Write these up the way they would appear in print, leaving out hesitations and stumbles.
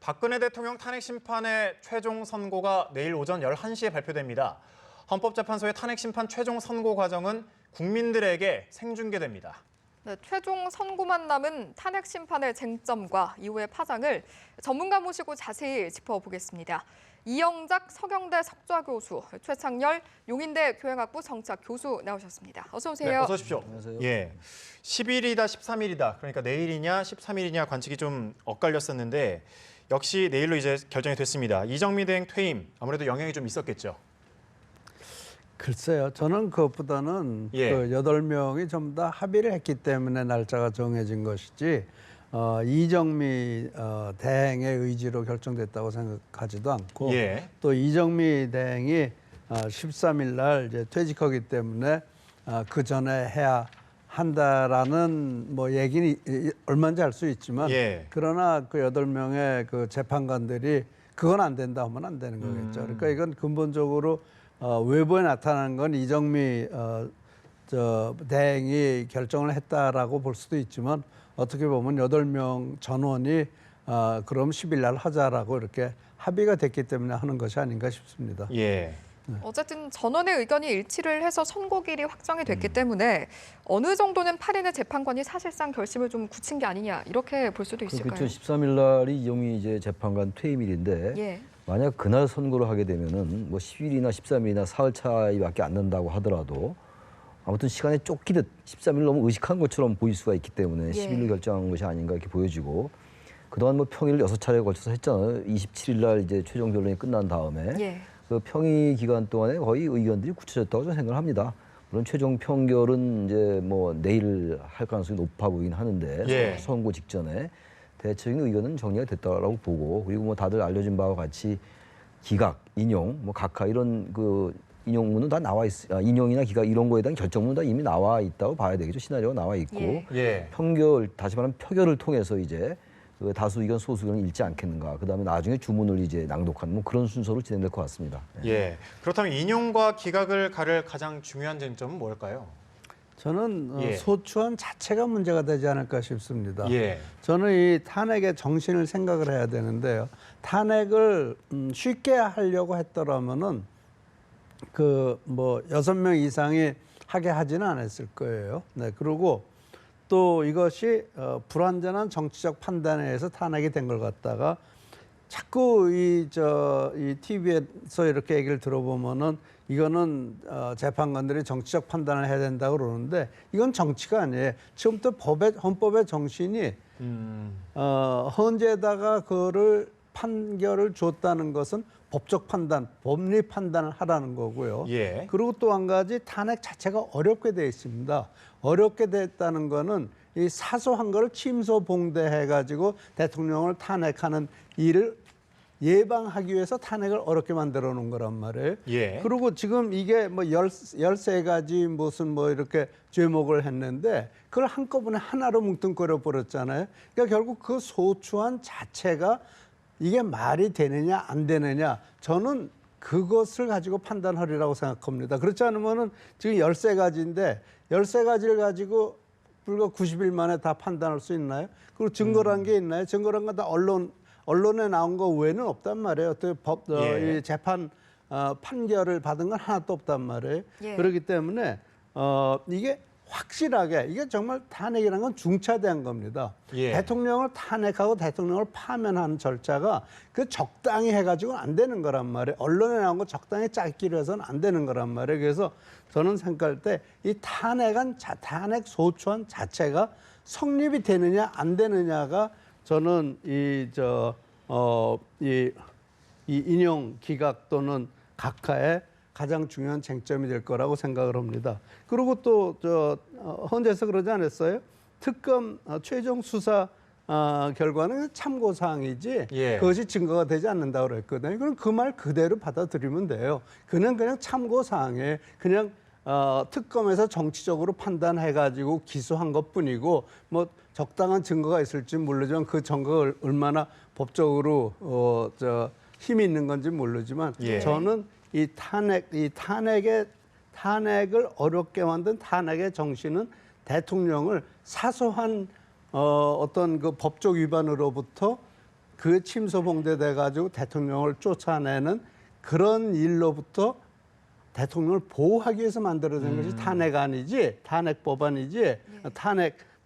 박근혜 대통령 탄핵 심판의 최종 선고가 내일 오전 11시에 발표됩니다. 헌법재판소의 탄핵 심판 최종 선고 과정은 국민들에게 생중계됩니다. 네, 최종 선고만 남은 탄핵 심판의 쟁점과 이후의 파장을 전문가 모시고 자세히 짚어보겠습니다. 이영작 서경대 석좌 교수, 최창렬 용인대 교양학부 정치학 교수 나오셨습니다. 어서 오세요. 네, 어서 오십시오. 안녕하세요. 예, 10일이다 13일이다. 그러니까 내일이냐 13일이냐 관측이 좀 엇갈렸었는데 역시 내일로 이제 결정이 됐습니다. 이정미 대행 퇴임 아무래도 영향이 좀 있었겠죠. 글쎄요. 저는 그것보다는 예. 그 8명이 전부 다 합의를 했기 때문에 날짜가 정해진 것이지 이정미 대행의 의지로 결정됐다고 생각하지도 않고 예. 또 이정미 대행이 13일 날 이제 퇴직하기 때문에 그 전에 해야 한다라는 뭐 얘기는 얼마인지 알 수 있지만 예. 그러나 그 8명의 그 재판관들이 그건 안 된다 하면 안 되는 거겠죠. 그러니까 이건 근본적으로 외부에 나타나는 건 이정미 대행이 결정을 했다라고 볼 수도 있지만 어떻게 보면 8명 전원이 그럼 10일 날 하자라고 이렇게 합의가 됐기 때문에 하는 것이 아닌가 싶습니다. 예. 어쨌든 전원의 의견이 일치를 해서 선고일이 확정이 됐기 때문에 어느 정도는 8인의 재판관이 사실상 결심을 좀 굳힌 게 아니냐 이렇게 볼 수도 있을까요? 그렇죠. 13일 날이 이정미 이제 재판관 퇴임일인데 예. 만약 그날 선고를 하게 되면은 뭐 10일이나 13일이나 사흘 차이밖에 안 난다고 하더라도 아무튼 시간에 쫓기듯 13일 너무 의식한 것처럼 보일 수가 있기 때문에 10일로 결정한 것이 아닌가 이렇게 보여지고 그동안 뭐 평의를 6차례에 걸쳐서 했잖아요. 27일 날 이제 최종 변론이 끝난 다음에 예. 그 평의 기간 동안에 거의 의견들이 굳혀졌다고 저는 생각을 합니다. 물론 최종 판결은 이제 뭐 내일 할 가능성이 높아 보이긴 하는데 예. 선고 직전에 대체적인 의견은 정리가 됐다라고 보고 그리고 뭐 다들 알려진 바와 같이 기각, 인용, 뭐 각하 이런 그 인용문은 다 나와 인용이나 기각 이런 거에 대한 결정문은 다 이미 나와 있다고 봐야 되겠죠. 시나리오가 나와 있고 예. 예. 판결 다시 말하면 표결을 통해서 이제 그 다수 의견 소수 의견을 읽지 않겠는가. 그다음에 나중에 주문을 이제 낭독하는 뭐 그런 순서로 진행될 것 같습니다. 예. 그렇다면 인용과 기각을 가를 가장 중요한 쟁점은 뭘까요? 저는 예. 소추안 자체가 문제가 되지 않을까 싶습니다. 예. 저는 이 탄핵의 정신을 생각을 해야 되는데요. 탄핵을 쉽게 하려고 했더라면은 그 뭐 6명 이상이 하게 하지는 않았을 거예요. 네. 그리고 또 이것이 불완전한 정치적 판단에 의해서 탄핵이 된 걸 갖다가 자꾸 이 TV에서 이렇게 얘기를 들어보면은 이거는 재판관들이 정치적 판단을 해야 된다고 그러는데 이건 정치가 아니에요. 지금부터 헌법의 정신이 헌재에다가 그거를 판결을 줬다는 것은 법적 판단, 법리 판단을 하라는 거고요. 예. 그리고 또 한 가지 탄핵 자체가 어렵게 돼 있습니다. 어렵게 됐다는 거는 이 사소한 거를 침소봉대해가지고 대통령을 탄핵하는 일을 예방하기 위해서 탄핵을 어렵게 만들어 놓은 거란 말이에요. 예. 그리고 지금 이게 뭐 13가지 무슨 뭐 이렇게 죄목을 했는데 그걸 한꺼번에 하나로 뭉뚱그려 버렸잖아요. 그러니까 결국 그 소추안 자체가 이게 말이 되느냐 안 되느냐 저는 그것을 가지고 판단하리라고 생각합니다. 그렇지 않으면은 지금 13가지인데 13가지를 가지고 불과 90일 만에 다 판단할 수 있나요? 그리고 증거란 게 있나요? 증거란 건 다 언론에 나온 거 외에는 없단 말이에요. 또 예. 이 재판 판결을 받은 건 하나도 없단 말이에요. 예. 그렇기 때문에 이게 확실하게 이게 정말 탄핵이라는 건 중차대한 겁니다. 예. 대통령을 탄핵하고 대통령을 파면하는 절차가 그 적당히 해가지고는 안 되는 거란 말이에요. 언론에 나온 거 적당히 짧기로 해서는 안 되는 거란 말이에요. 그래서 저는 생각할 때 이 탄핵 소추안 자체가 성립이 되느냐 안 되느냐가 저는 이 인용 기각 또는 각하의 가장 중요한 쟁점이 될 거라고 생각을 합니다. 그리고 또 헌재에서 그러지 않았어요? 특검 최종 수사 결과는 참고 사항이지 예. 그것이 증거가 되지 않는다고 그랬거든요. 그럼 그 말 그대로 받아들이면 돼요. 그냥 참고 사항에 그냥 특검에서 정치적으로 판단해가지고 기소한 것뿐이고 뭐 적당한 증거가 있을지 모르지만 그 증거가 얼마나 법적으로 힘이 있는 건지 모르지만 예. 저는 이 탄핵을 어렵게 만든 탄핵의 정신은 대통령을 사소한 어떤 그 법적 위반으로부터 그 침소봉대 돼가지고 대통령을 쫓아내는 그런 일로부터 대통령을 보호하기 위해서 만들어진 것이 탄핵안이지, 탄핵법안이지,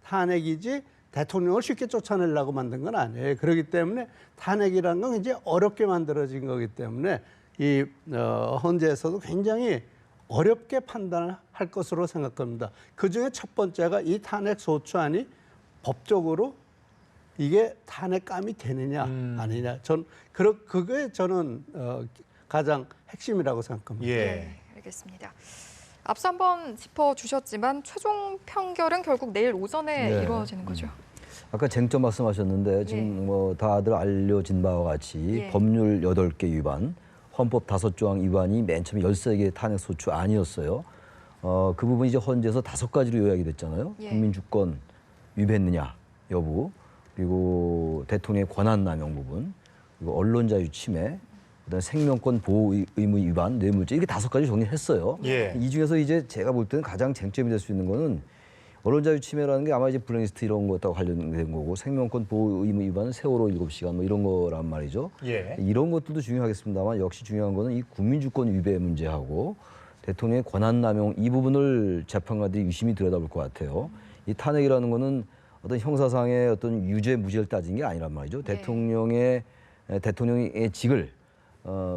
탄핵이지 대통령을 쉽게 쫓아내려고 만든 건 아니에요. 그렇기 때문에 탄핵이라는 건 굉장히 어렵게 만들어진 거기 때문에 이 헌재에서도 굉장히 어렵게 판단을 할 것으로 생각합니다. 그중에 첫 번째가 이 탄핵 소추안이 법적으로 이게 탄핵감이 되느냐 아니냐. 그게 저는 가장 핵심이라고 생각합니다. 예. 네, 알겠습니다. 앞서 한번 짚어주셨지만 최종 판결은 결국 내일 오전에 네. 이루어지는 거죠. 아까 쟁점 말씀하셨는데 지금 뭐 다들 알려진 바와 같이 예. 법률 8개 위반, 헌법 5조항 위반이 맨 처음에 13개 탄핵 소추 아니었어요. 그 부분이 이제 헌재에서 5가지로 요약이 됐잖아요. 예. 국민주권 위배했느냐 여부, 그리고 대통령의 권한 남용 부분, 그리고 언론 자유 침해, 그다음에 생명권 보호 의무 위반, 뇌물죄, 이게 5가지 정리했어요. 예. 이 중에서 이제 제가 볼 때는 가장 쟁점이 될 수 있는 거는 언론 자유 침해라는 게 아마 이제 블랙리스트 이런 것하고 관련된 거고, 생명권 보호 의무 위반은 세월호 7시간 뭐 이런 거란 말이죠. 예. 이런 것들도 중요하겠습니다만 역시 중요한 거는 이 국민주권 위배 문제하고 대통령의 권한 남용 이 부분을 재판관들이 유심히 들여다볼 것 같아요. 이 탄핵이라는 거는 어떤 형사상의 어떤 유죄 무죄를 따진 게 아니란 말이죠. 네. 대통령의 직을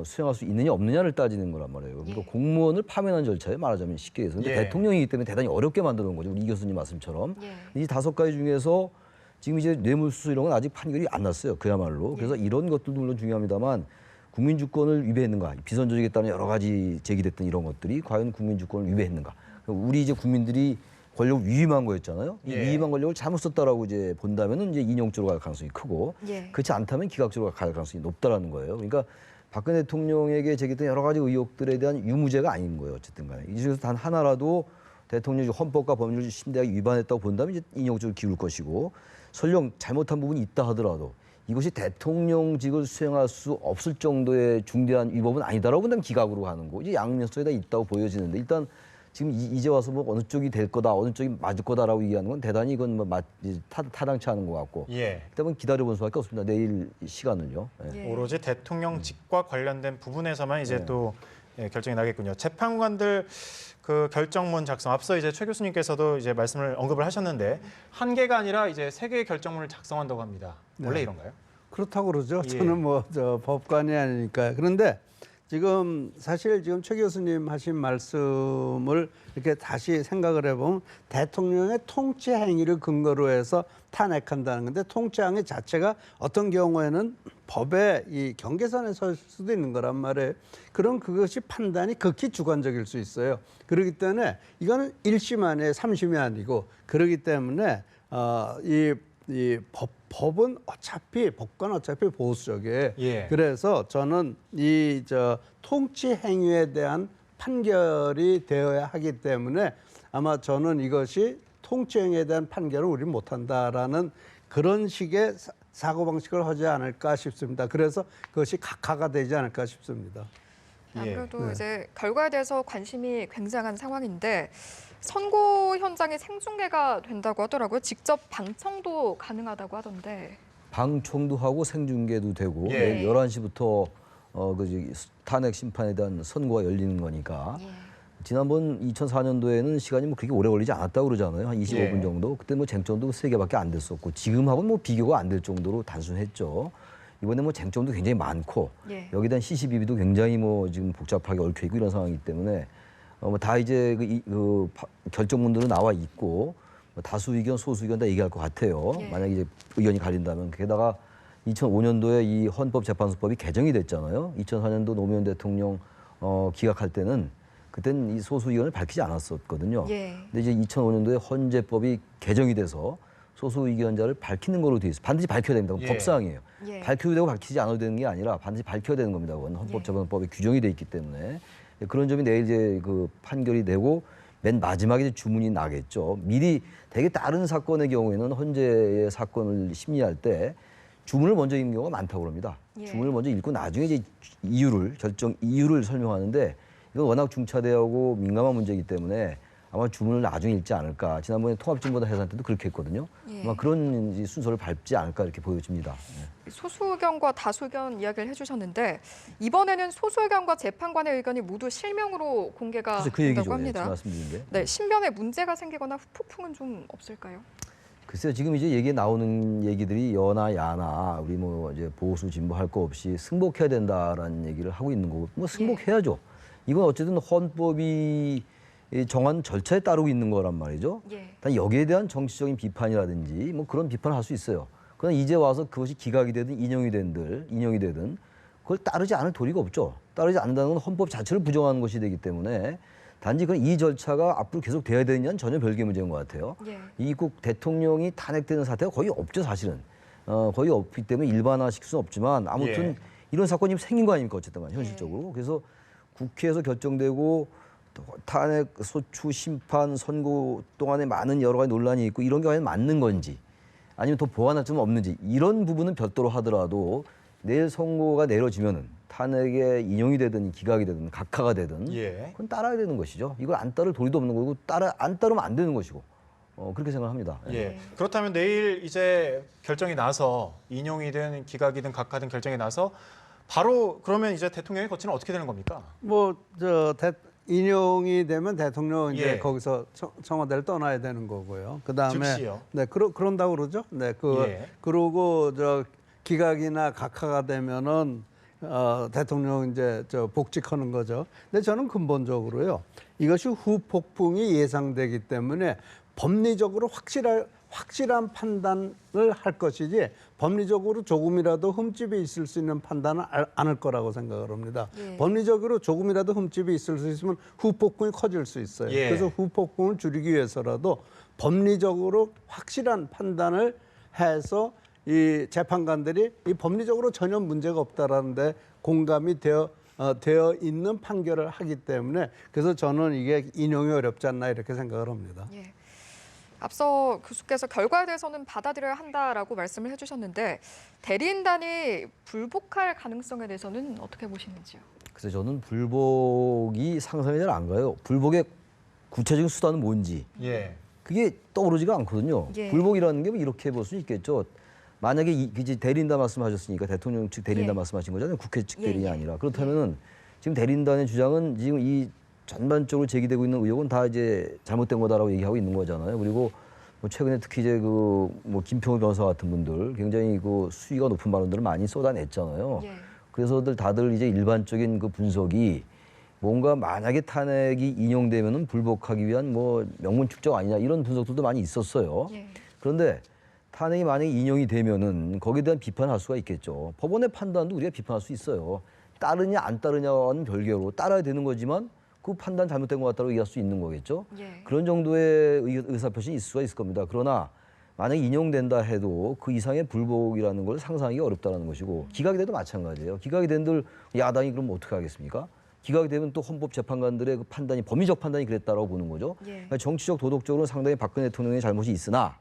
수행할 수 있느냐 없느냐를 따지는 거란 말이에요. 그러니까 예. 공무원을 파면한 절차에 말하자면 쉽게 해서. 근데 예. 대통령이기 때문에 대단히 어렵게 만들어 놓은 거죠. 우리 이 교수님 말씀처럼. 예. 이 5가지 중에서 지금 이제 뇌물수수 이런 건 아직 판결이 안 났어요. 그야말로. 그래서 이런 것들도 물론 중요합니다만 국민주권을 위배했는가, 비선조직에 따른 여러 가지 제기됐던 이런 것들이 과연 국민주권을 위배했는가. 우리 이제 국민들이 권력을 위임한 거였잖아요. 이 예. 위임한 권력을 잘못 썼다라고 이제 본다면은 이제 인용죄로 갈 가능성이 크고, 예. 그렇지 않다면 기각죄로 갈 가능성이 높다라는 거예요. 그러니까 박근혜 대통령에게 제기됐던 여러 가지 의혹들에 대한 유무죄가 아닌 거예요. 어쨌든 간에. 이 중에서 단 하나라도 대통령이 헌법과 법률을 심대하게 위반했다고 본다면 이제 인용죄로 기울 것이고, 설령 잘못한 부분이 있다 하더라도 이것이 대통령직을 수행할 수 없을 정도의 중대한 위법은 아니다라고 본다면 기각으로 가는 거고, 이제 양면성이 다 있다고 보여지는데, 일단 지금 이제 와서 뭐 어느 쪽이 될 거다, 어느 쪽이 맞을 거다라고 얘기하는 건 대단히 이건 뭐 타당치 않은 것 같고, 예. 일단은 기다려볼 수밖에 없습니다. 내일 시간은요. 예. 예. 오로지 대통령직과 관련된 부분에서만 이제 네. 또 결정이 나겠군요. 재판관들 그 결정문 작성, 앞서 이제 최 교수님께서도 이제 말씀을 언급을 하셨는데 한 개가 아니라 이제 3개의 결정문을 작성한다고 합니다. 원래 네. 이런가요? 그렇다고 그러죠. 예. 저는 뭐 법관이 아니니까요. 그런데 지금 사실 지금 최 교수님 하신 말씀을 이렇게 다시 생각을 해보면 대통령의 통치 행위를 근거로 해서 탄핵한다는 건데, 통치 행위 자체가 어떤 경우에는 법의 이 경계선에 설 수도 있는 거란 말이에요. 그럼 그것이 판단이 극히 주관적일 수 있어요. 그렇기 때문에 이거는 1심 아니에요. 3심이 아니고, 그렇기 때문에 이 법은 법관 어차피 보수적이에요. 예. 그래서 저는 이 통치 행위에 대한 판결이 되어야 하기 때문에 아마 저는 이것이 통치 행위에 대한 판결을 우리 못한다라는 그런 식의 사고방식을 하지 않을까 싶습니다. 그래서 그것이 각하가 되지 않을까 싶습니다. 아무래도 예. 이제 결과에 대해서 관심이 굉장한 상황인데, 선고 현장이 생중계가 된다고 하더라고요. 직접 방청도 가능하다고 하던데. 방청도 하고 생중계도 되고, 예. 내일 11시부터 탄핵 심판에 대한 선고가 열리는 거니까. 예. 지난번 2004년도에는 시간이 뭐 그렇게 오래 걸리지 않았다고 그러잖아요. 한 25분 예. 정도. 그때 뭐 쟁점도 3개밖에 안 됐었고, 지금하고는 뭐 비교가 안 될 정도로 단순했죠. 이번에 뭐 쟁점도 굉장히 많고, 예. 여기에 대한 시시비비도 굉장히 뭐 지금 복잡하게 얽혀 있고 이런 상황이기 때문에 다 이제 결정문들은 나와 있고, 다수 의견, 소수 의견 다 얘기할 것 같아요. 예. 만약에 이제 의견이 갈린다면. 게다가 2005년도에 이 헌법재판소법이 개정이 됐잖아요. 2004년도 노무현 대통령 기각할 때는 그때는 이 소수 의견을 밝히지 않았었거든요. 예. 근데 이제 2005년도에 헌재법이 개정이 돼서 소수 의견자를 밝히는 걸로 돼 있어요. 반드시 밝혀야 됩니다. 예. 법사항이에요. 예. 밝혀도 되고 밝히지 않아도 되는 게 아니라 반드시 밝혀야 되는 겁니다. 그건 헌법재판법에 규정이 돼 있기 때문에. 그런 점이 내일 이제 그 판결이 되고 맨 마지막에 이제 주문이 나겠죠. 미리 되게 다른 사건의 경우에는 헌재의 사건을 심리할 때 주문을 먼저 읽는 경우가 많다고 합니다. 예. 주문을 먼저 읽고 나중에 이제 결정 이유를 설명하는데, 이건 워낙 중차대하고 민감한 문제이기 때문에 아마 주문을 나중에 읽지 않을까. 지난번에 통합진보당 해산 때도 그렇게 했거든요. 예. 아마 그런 이제 순서를 밟지 않을까 이렇게 보여집니다. 소수 의견과 다수 의견 이야기를 해주셨는데 이번에는 소수 의견과 재판관의 의견이 모두 실명으로 공개가 그래서 그 된다고 얘기죠. 합니다. 말씀드린데. 네, 신변에 문제가 생기거나 후폭풍은 좀 없을까요? 글쎄요, 지금 이제 얘기에 나오는 얘기들이 여나 야나 우리 뭐 이제 보수 진보 할 거 없이 승복해야 된다라는 얘기를 하고 있는 거고, 뭐 승복해야죠. 이건 어쨌든 헌법이 정한 절차에 따르고 있는 거란 말이죠. 예. 단 여기에 대한 정치적인 비판이라든지 뭐 그런 비판을 할 수 있어요. 그러나 이제 와서 그것이 기각이 되든 인용이 되든 그걸 따르지 않을 도리가 없죠. 따르지 않는다는 건 헌법 자체를 부정하는 것이 되기 때문에 단지 그건 이 절차가 앞으로 계속 돼야 되느냐는 전혀 별개 문제인 것 같아요. 예. 이국 대통령이 탄핵되는 사태가 거의 없죠, 사실은. 거의 없기 때문에 일반화시킬 수는 없지만 아무튼 예. 이런 사건이 생긴 거 아닙니까, 어쨌든 간에 현실적으로. 그래서 국회에서 결정되고 또 탄핵, 소추, 심판, 선고 동안에 많은 여러 가지 논란이 있고 이런 게 과연 맞는 건지 아니면 더 보완할 점은 없는지 이런 부분은 별도로 하더라도 내일 선고가 내려지면은 탄핵에 인용이 되든 기각이 되든 각하가 되든 예. 그건 따라야 되는 것이죠. 이걸 안 따를 도리도 없는 거고 안 따르면 안 되는 것이고 그렇게 생각합니다. 예. 그렇다면 내일 이제 결정이 나서 인용이든 기각이든 각하든 결정이 나서 바로 그러면 이제 대통령의 거치는 어떻게 되는 겁니까? 인용이 되면 대통령 이제 예. 거기서 청와대를 떠나야 되는 거고요. 그다음에 즉시요? 네, 그런다고 그러죠. 네, 예. 그러고 기각이나 각하가 되면은 대통령 이제 복직하는 거죠. 근데 저는 근본적으로요. 이것이 후폭풍이 예상되기 때문에 법리적으로 확실한 판단을 할 것이지 법리적으로 조금이라도 흠집이 있을 수 있는 판단은 안 할 거라고 생각을 합니다. 예. 법리적으로 조금이라도 흠집이 있을 수 있으면 후폭풍이 커질 수 있어요. 예. 그래서 후폭풍을 줄이기 위해서라도 법리적으로 확실한 판단을 해서 이 재판관들이 이 법리적으로 전혀 문제가 없다라는데 공감이 되어 있는 판결을 하기 때문에 그래서 저는 이게 인용이 어렵지 않나 이렇게 생각을 합니다. 예. 앞서 교수께서 결과에 대해서는 받아들여야 한다라고 말씀을 해주셨는데 대리인단이 불복할 가능성에 대해서는 어떻게 보시는지요? 그래서 저는 불복이 상상이 잘 안 가요. 불복의 구체적인 수단은 뭔지 예. 그게 떠오르지가 않거든요. 예. 불복이라는 게 뭐 이렇게 볼 수 있겠죠. 만약에 이제 대리인단 말씀하셨으니까 대통령 측 대리인단 예. 말씀하신 거잖아요. 국회 측 예, 대리인이 예. 아니라. 그렇다면은 지금 대리인단의 주장은 지금 이 전반적으로 제기되고 있는 의혹은 다 이제 잘못된 거다라고 얘기하고 있는 거잖아요. 그리고 뭐 최근에 특히 이제 그 뭐 김평우 변호사 같은 분들 굉장히 그 수위가 높은 발언들을 많이 쏟아냈잖아요. 예. 그래서들 다들 이제 일반적인 그 분석이 뭔가 만약에 탄핵이 인용되면은 불복하기 위한 뭐 명문 축적 아니냐 이런 분석들도 많이 있었어요. 예. 그런데 탄핵이 만약에 인용이 되면은 거기에 대한 비판을 할 수가 있겠죠. 법원의 판단도 우리가 비판할 수 있어요. 따르냐 안 따르냐와는 별개로 따라야 되는 거지만 그 판단 잘못된 것 같다고 얘기할 수 있는 거겠죠. 예. 그런 정도의 의사표시는 있을 수가 있을 겁니다. 그러나 만약에 인용된다 해도 그 이상의 불복이라는 걸 상상하기가 어렵다는 것이고 기각이 돼도 마찬가지예요. 기각이 된들 야당이 그럼 어떻게 하겠습니까? 기각이 되면 또 헌법재판관들의 그 판단이 법리적 판단이 그랬다라고 보는 거죠. 예. 그러니까 정치적 도덕적으로는 상당히 박근혜 대통령의 잘못이 있으나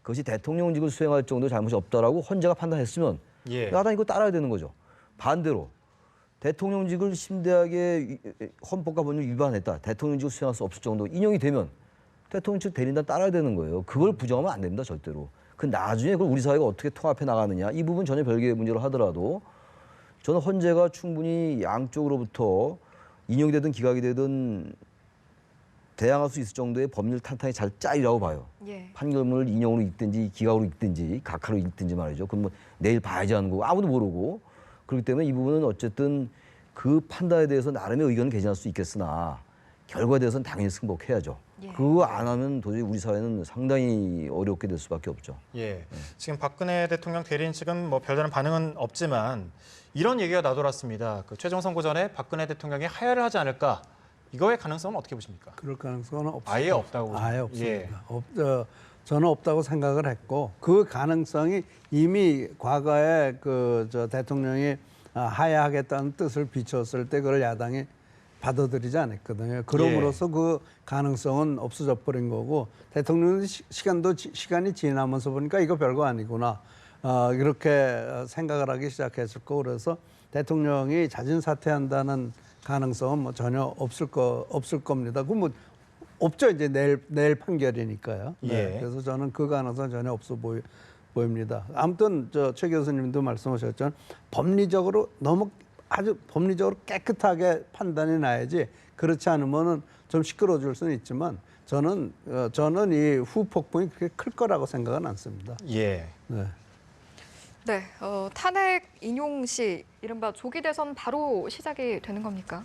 그것이 대통령직을 수행할 정도의 잘못이 없다라고 헌재가 판단했으면 예. 야당이 그거 따라야 되는 거죠. 반대로 대통령직을 심대하게 헌법과 법률 위반했다. 대통령직을 수행할 수 없을 정도 인용이 되면 대통령 측 대리인단 따라야 되는 거예요. 그걸 부정하면 안 됩니다. 절대로. 그 나중에 그걸 우리 사회가 어떻게 통합해 나가느냐 이 부분 전혀 별개의 문제로 하더라도 저는 헌재가 충분히 양쪽으로부터 인용이 되든 기각이 되든 대항할 수 있을 정도의 법률 탄탄히 잘 짜이라고 봐요. 예. 판결문을 인용으로 읽든지 기각으로 읽든지 각하로 읽든지 말이죠. 그럼 뭐 내일 봐야지 하는 거고 아무도 모르고 그렇기 때문에 이 부분은 어쨌든 그 판단에 대해서 나름의 의견은 개진할 수 있겠으나 결과에 대해서는 당연히 승복해야죠. 예. 그거 안 하면 도저히 우리 사회는 상당히 어렵게 될 수밖에 없죠. 예. 지금 박근혜 대통령 대리인 측은 뭐 별다른 반응은 없지만 이런 얘기가 나돌았습니다. 그 최종 선고 전에 박근혜 대통령이 하야를 하지 않을까? 이거의 가능성은 어떻게 보십니까? 그럴 가능성은 없습니다. 아예 없다고 아예 보십니까? 없습니다. 저는 없다고 생각을 했고 그 가능성이 이미 과거에 대통령이 하야하겠다는 뜻을 비췄을 때 그걸 야당이 받아들이지 않았거든요. 그럼으로써 그 가능성은 없어져 버린 거고 대통령 시간이 지나면서 보니까 이거 별거 아니구나 이렇게 생각을 하기 시작했을 거고 그래서 대통령이 자진 사퇴한다는 가능성은 뭐 전혀 없을 겁니다. 그 뭐 없죠. 이제 내일 판결이니까요. 네. 예. 그래서 저는 그 가능성 전혀 없어 보입니다. 아무튼 최 교수님도 말씀하셨지만 법리적으로 너무 아주 법리적으로 깨끗하게 판단이 나야지 그렇지 않으면은 좀 시끄러워질 수는 있지만 저는 이 후폭풍이 그렇게 클 거라고 생각은 않습니다. 예. 네. 네, 탄핵 인용 시 이른바 조기 대선 바로 시작이 되는 겁니까?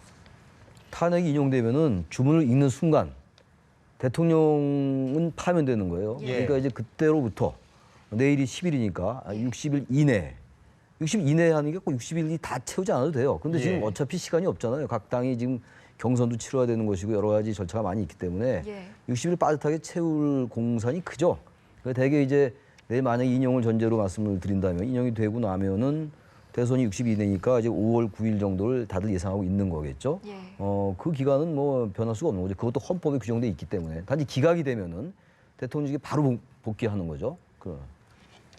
탄핵이 인용되면은 주문을 읽는 순간 대통령은 파면되는 거예요. 예. 그러니까 이제 그때로부터 내일이 10일이니까 60일 이내. 60일 이내에 하는 게 꼭 60일이 다 채우지 않아도 돼요. 근데 지금 예. 어차피 시간이 없잖아요. 각 당이 지금 경선도 치러야 되는 것이고 여러 가지 절차가 많이 있기 때문에 예. 60일 빠듯하게 채울 공산이 크죠. 그래서 대개 이제 내일 만약 인용을 전제로 말씀을 드린다면 인용이 되고 나면은 대선이 60일 이내니까 이제 5월 9일 정도를 다들 예상하고 있는 거겠죠. 예. 그 기간은 뭐 변할 수가 없는 거죠. 그것도 헌법에 규정돼 있기 때문에 단지 기각이 되면은 대통령직에 바로 복귀하는 거죠.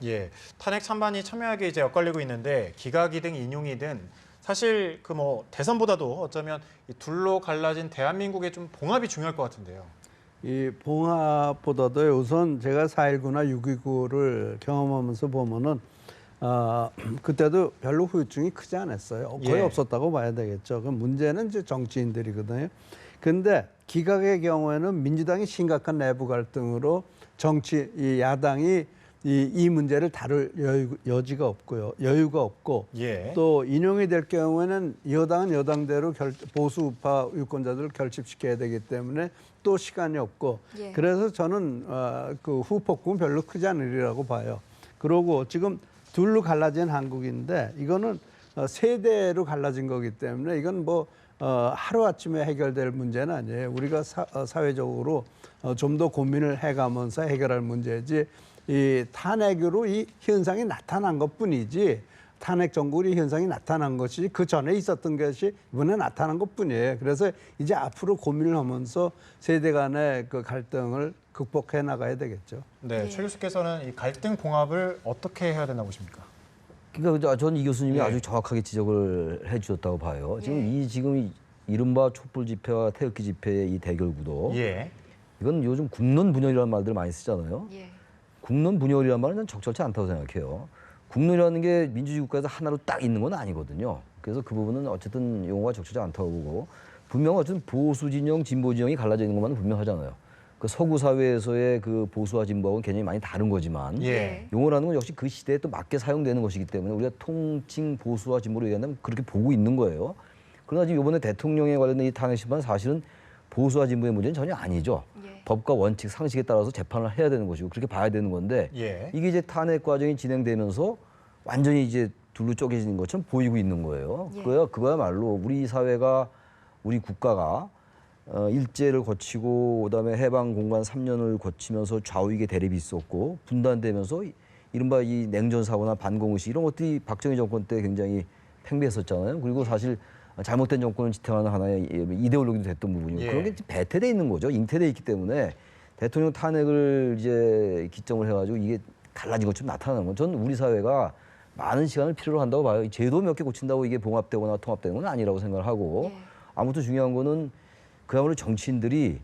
예, 탄핵 찬반이 첨예하게 이제 엇갈리고 있는데 기각이든 인용이든 사실 그 뭐 대선보다도 어쩌면 이 둘로 갈라진 대한민국의 좀 봉합이 중요할 것 같은데요. 이 봉합보다도 우선 제가 4.19나 6.29를 경험하면서 보면은 그때도 별로 후유증이 크지 않았어요. 거의 예. 없었다고 봐야 되겠죠. 그 문제는 이제 정치인들이거든요. 근데 기각의 경우에는 민주당이 심각한 내부 갈등으로 이 야당이 이 문제를 다룰 여지가 없고요. 여유가 없고 예. 또 인용이 될 경우에는 여당은 여당대로 보수 우파 유권자들을 결집시켜야 되기 때문에 또 시간이 없고 예. 그래서 저는 그 후폭풍은 별로 크지 않으리라고 봐요. 그러고 지금 둘로 갈라진 한국인데 이거는 세대로 갈라진 거기 때문에 이건 뭐 하루아침에 해결될 문제는 아니에요. 우리가 사회적으로 좀 더 고민을 해가면서 해결할 문제지 이 탄핵으로 이 현상이 나타난 것뿐이지 탄핵 정국이 현상이 나타난 것이 그 전에 있었던 것이 이번에 나타난 것뿐이에요. 그래서 이제 앞으로 고민을 하면서 세대 간의 그 갈등을 극복해 나가야 되겠죠. 네, 예. 최 교수께서는 이 갈등 봉합을 어떻게 해야 되나 보십니까? 그러니까 전 이 교수님이 예. 아주 정확하게 지적을 해주셨다고 봐요. 지금 예. 지금 이른바 촛불 집회와 태극기 집회의 이 대결 구도. 예. 이건 요즘 국론 분열이라는 말들 많이 쓰잖아요. 예. 국론 분열이라는 말은 적절치 않다고 생각해요. 국론이라는 게 민주주의 국가에서 하나로 딱 있는 건 아니거든요. 그래서 그 부분은 어쨌든 용어가 적절치 않다고 보고 분명 어쨌든 보수 진영, 진보 진영이 갈라져 있는 것만은 분명하잖아요. 그 서구 사회에서의 그 보수와 진보하고는 개념이 많이 다른 거지만 예. 용어라는 건 역시 그 시대에 또 맞게 사용되는 것이기 때문에 우리가 통칭 보수와 진보로 얘기한다면 그렇게 보고 있는 거예요. 그러나 지금 이번에 대통령에 관련된 이 탄핵 심판은 사실은 보수와 진보의 문제는 전혀 아니죠. 예. 법과 원칙, 상식에 따라서 재판을 해야 되는 것이고 그렇게 봐야 되는 건데 예. 이게 이제 탄핵 과정이 진행되면서 완전히 이제 둘로 쪼개지는 것처럼 보이고 있는 거예요. 예. 그야말로 우리 사회가 우리 국가가 일제를 거치고 그다음에 해방 공간 3년을 거치면서 좌우익의 대립이 있었고 분단되면서 이른바 이 냉전 사고나 반공의식 이런 것들이 박정희 정권 때 굉장히 팽배했었잖아요. 그리고 사실 잘못된 정권을 지탱하는 하나의 이데올로기도 됐던 부분이고 예. 그런 게 배태돼 있는 거죠. 잉태돼 있기 때문에 대통령 탄핵을 이제 기점을 해가지고 이게 갈라진 것처럼 나타나는 건 저는 우리 사회가 많은 시간을 필요로 한다고 봐요. 제도 몇 개 고친다고 이게 봉합되거나 통합되는 건 아니라고 생각을 하고 예. 아무튼 중요한 거는 그야말로 정치인들의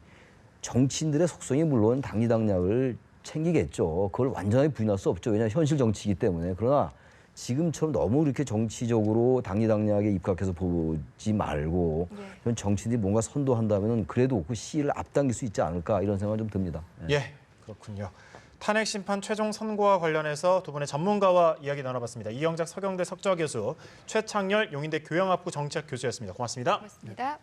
속성이 물론 당리당략을 챙기겠죠. 그걸 완전히 부인할 수 없죠. 왜냐하면 현실 정치이기 때문에. 그러나 지금처럼 너무 이렇게 정치적으로 당리당략에 입각해서 보지 말고 예. 이런 정치인들이 뭔가 선도한다면 그래도 그 시일을 앞당길 수 있지 않을까 이런 생각이 좀 듭니다. 예, 그렇군요. 탄핵 심판 최종 선고와 관련해서 두 분의 전문가와 이야기 나눠봤습니다. 이영작 서경대 석좌 교수, 최창렬 용인대 교양학부 정치학 교수였습니다. 고맙습니다. 고맙습니다.